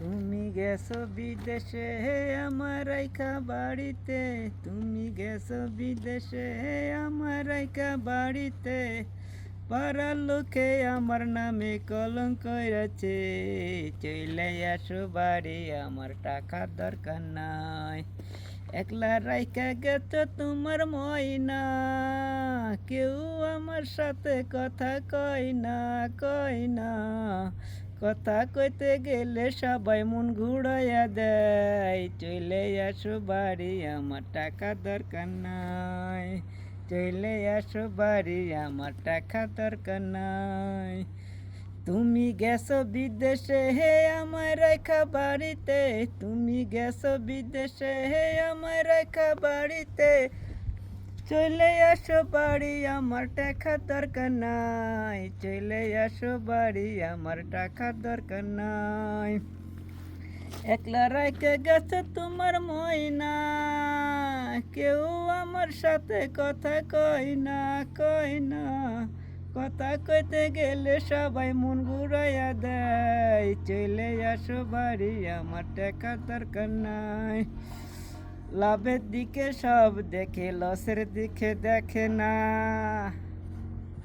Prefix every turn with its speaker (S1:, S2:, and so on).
S1: তুমি গেছো বিদেশে আমার রাইখা বাড়িতে, তুমি গেছো বিদেশে আমার রাইখা বাড়িতে, পাড়ার লোকে আমার নামে কলঙ্ক কইরাছে। চইলে আসো বাড়ি আমার টাকা দরকার নাই, একলা রাইখা গেছো তোমার ময়না, কেউ আমার সাথে কথা কয় না, কয় না। কথা কইতে গেলে সবাই মন ঘুরাইয়া দেয়। চলে আসো বাড়ি আমার টাকা দরকার নাই, চলে আসো বাড়ি আমার টাকা দরকার নাই। তুমি গেছো বিদেশে হে আমার রেখা বাড়িতে, তুমি গেছো বিদেশে হে আমার রেখা বাড়িতে, চলে আসো বাড়ি আমার টাকা দরকার নাই, চলে আসো বাড়ি আমার টাকা দরকার নাই। একলা রাইখে গেছে তোমার ময়না, কেউ আমার সাথে কথা কয় না, কয় না। কথা কইতে গেলে সবাই মন ঘুরাইয়া দেয়। চলে আসো বাড়ি আমার টাকা দরকার নাই। লাভের দিকে সব দেখে লসের দিকে দেখে না।